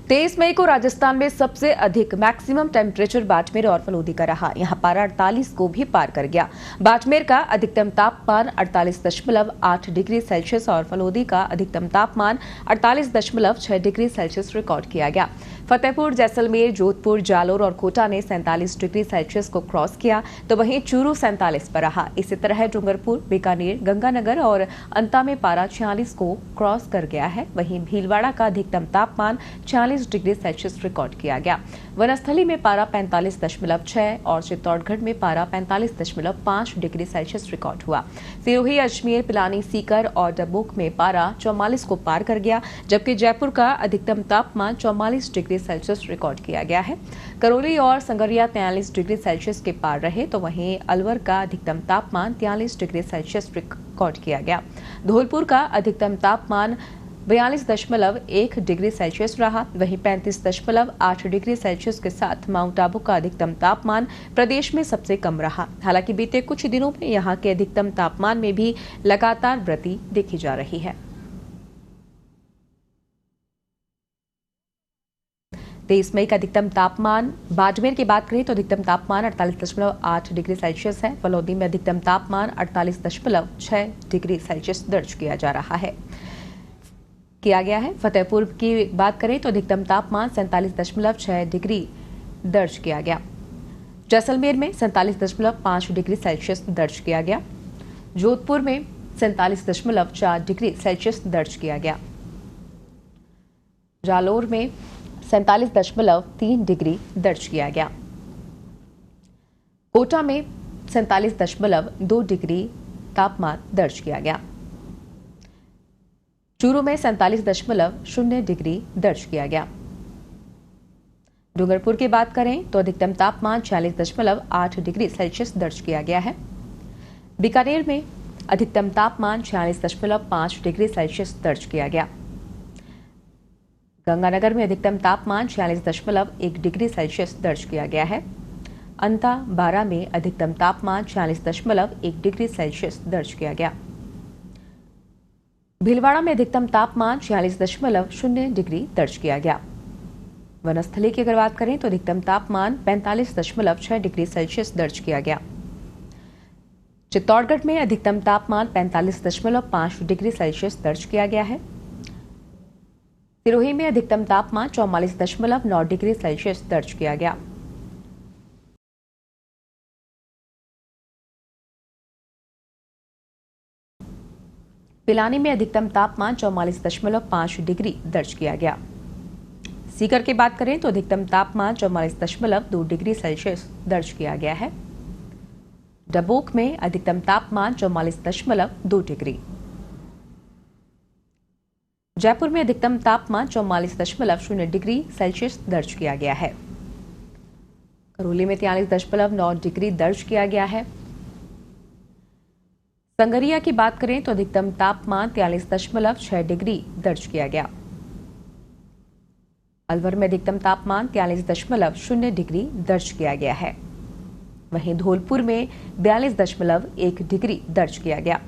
23 मई को राजस्थान में सबसे अधिक मैक्सिमम टेम्परेचर बाड़मेर और फलोदी का रहा। यहां पारा 48 को भी पार कर गया। बाड़मेर का अधिकतम तापमान 48.8 डिग्री सेल्सियस और फलोदी का अधिकतम तापमान 48.6 डिग्री सेल्सियस रिकॉर्ड किया गया। फतेहपुर, जैसलमेर, जोधपुर, जालोर और कोटा ने 47 डिग्री सेल्सियस को क्रॉस किया, तो वहीं चूरू 47 पर रहा। इसी तरह डूंगरपुर, बीकानेर, गंगानगर और अंता में पारा 46 को क्रॉस कर गया है। वहीं भीलवाड़ा का अधिकतम तापमान 46 डिग्री सेल्सियस रिकॉर्ड किया गया। वनस्थली में पारा 45.6 और चित्तौड़गढ़ में पारा 45.5 डिग्री सेल्सियस रिकॉर्ड हुआ। सिरोही, अजमेर, पिलानी, सीकर और डबोक में पारा 44 को पार कर गया, जबकि जयपुर का अधिकतम तापमान 44 डिग्री सेल्सियस रिकॉर्ड किया गया है। करौली और संगरिया 43 डिग्री सेल्सियस के पार रहे, तो वहीं अलवर का अधिकतम तापमान 43 डिग्री सेल्सियस रिकॉर्ड किया गया। धौलपुर का अधिकतम तापमान 42.1 डिग्री सेल्सियस रहा। वहीं 35.8 डिग्री सेल्सियस के साथ माउंट आबू का अधिकतम तापमान प्रदेश में सबसे कम रहा। हालांकि बीते कुछ दिनों में यहां के अधिकतम तापमान में भी लगातार वृद्धि देखी जा रही है। 23 मई का अधिकतम तापमान बाड़मेर की बात करें तो अधिकतम तापमान 48.8 डिग्री सेल्सियस है। फलोदी में अधिकतम तापमान 48.6 डिग्री सेल्सियस दर्ज किया गया है। फतेहपुर की बात करें तो अधिकतम तापमान 47.6 डिग्री दर्ज किया गया। जैसलमेर में 47.5 डिग्री सेल्सियस दर्ज किया गया। जोधपुर में 47.4 डिग्री सेल्सियस दर्ज किया गया। जालोर में 47.3 डिग्री दर्ज किया गया। कोटा में 47.2 डिग्री तापमान दर्ज किया गया। चूरू में 47.0 डिग्री दर्ज किया गया। डूंगरपुर की बात करें तो अधिकतम तापमान 46.8 डिग्री सेल्सियस दर्ज किया गया है। बीकानेर में अधिकतम तापमान 46.5 डिग्री सेल्सियस दर्ज किया गया। गंगानगर में अधिकतम तापमान 46.1 डिग्री सेल्सियस दर्ज किया गया है। अंता बारा में अधिकतम तापमान 46.1 डिग्री सेल्सियस दर्ज किया गया। भीलवाड़ा में अधिकतम तापमान 46.0 डिग्री दर्ज किया गया। वनस्थली की अगर बात करें तो अधिकतम तापमान 45.6 डिग्री सेल्सियस दर्ज किया गया। चित्तौड़गढ़ में अधिकतम तापमान 45.5 डिग्री सेल्सियस दर्ज किया गया है। सिरोही में अधिकतम तापमान 44.9 डिग्री सेल्सियस दर्ज किया गया। पिलानी में अधिकतम तापमान 44.5 डिग्री दर्ज किया गया। सीकर की बात करें तो अधिकतम तापमान 44.2 डिग्री सेल्सियस दर्ज किया गया है। डबोक में अधिकतम तापमान 44.2 डिग्री। जयपुर में अधिकतम तापमान 44.0 डिग्री सेल्सियस दर्ज किया गया है। करौली में 43.9 डिग्री दर्ज किया गया है। संगरिया की बात करें तो अधिकतम तापमान 43.6 डिग्री दर्ज किया गया। अलवर में अधिकतम तापमान 43.0 डिग्री दर्ज किया गया है। वहीं धौलपुर में 42.1 डिग्री दर्ज किया गया।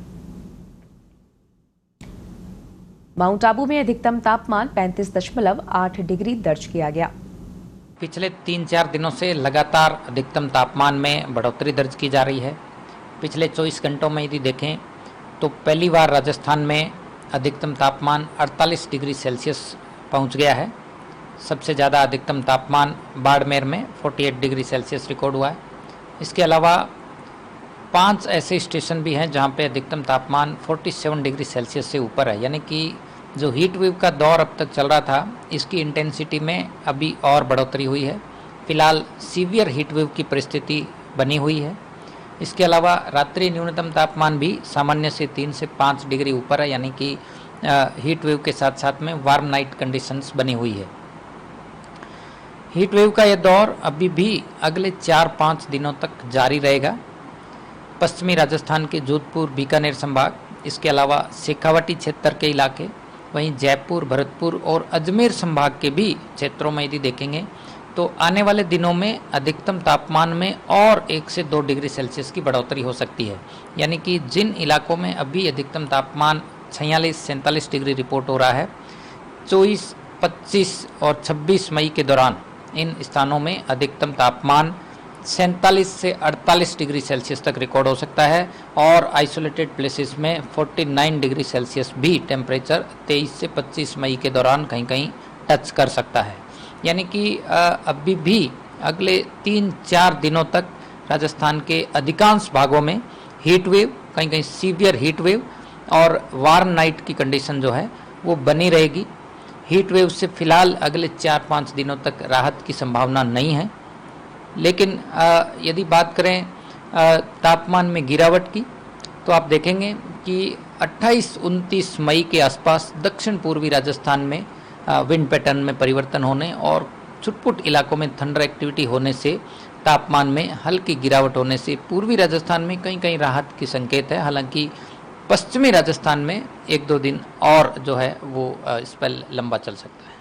माउंट आबू में अधिकतम तापमान 35.8 डिग्री दर्ज किया गया। पिछले 3-4 दिनों से लगातार अधिकतम तापमान में बढ़ोतरी दर्ज की जा रही है। पिछले 24 घंटों में यदि देखें तो पहली बार राजस्थान में अधिकतम तापमान 48 डिग्री सेल्सियस पहुंच गया है। सबसे ज़्यादा अधिकतम तापमान बाड़मेर में 48 डिग्री सेल्सियस रिकॉर्ड हुआ है। इसके अलावा 5 ऐसे स्टेशन भी हैं जहां पे अधिकतम तापमान 47 डिग्री सेल्सियस से ऊपर है। यानी कि जो हीट वेव का दौर अब तक चल रहा था, इसकी इंटेंसिटी में अभी और बढ़ोतरी हुई है। फिलहाल सीवियर हीट वेव की परिस्थिति बनी हुई है। इसके अलावा रात्रि न्यूनतम तापमान भी सामान्य से 3 से 5 डिग्री ऊपर है। यानी कि हीट वेव के साथ साथ में वार्म नाइट कंडीशंस बनी हुई है। हीट वेव का यह दौर अभी भी अगले 4-5 दिनों तक जारी रहेगा। पश्चिमी राजस्थान के जोधपुर, बीकानेर संभाग, इसके अलावा शेखावाटी क्षेत्र के इलाके, वहीं जयपुर, भरतपुर और अजमेर संभाग के भी क्षेत्रों में यदि देखेंगे तो आने वाले दिनों में अधिकतम तापमान में और 1 से 2 डिग्री सेल्सियस की बढ़ोतरी हो सकती है। यानी कि जिन इलाकों में अभी अधिकतम तापमान 46-47 डिग्री रिपोर्ट हो रहा है, 24 25 और 26 मई के दौरान इन स्थानों में अधिकतम तापमान 47 से 48 डिग्री सेल्सियस तक रिकॉर्ड हो सकता है और आइसोलेटेड प्लेसेस में 49 डिग्री सेल्सियस भी टेम्परेचर 23 से 25 मई के दौरान कहीं कहीं टच कर सकता है। यानी कि अभी भी अगले 3-4 दिनों तक राजस्थान के अधिकांश भागों में हीट वेव, कहीं कहीं सीवियर हीट वेव और वार्म नाइट की कंडीशन जो है वो बनी रहेगी। हीट वेव से फिलहाल अगले 4-5 दिनों तक राहत की संभावना नहीं है, लेकिन यदि बात करें तापमान में गिरावट की तो आप देखेंगे कि 28-29 मई के आसपास दक्षिण पूर्वी राजस्थान में विंड पैटर्न में परिवर्तन होने और छुटपुट इलाकों में थंडर एक्टिविटी होने से तापमान में हल्की गिरावट होने से पूर्वी राजस्थान में कहीं कहीं राहत की संकेत है। हालांकि पश्चिमी राजस्थान में 1-2 दिन और जो है वो स्पेल लंबा चल सकता है।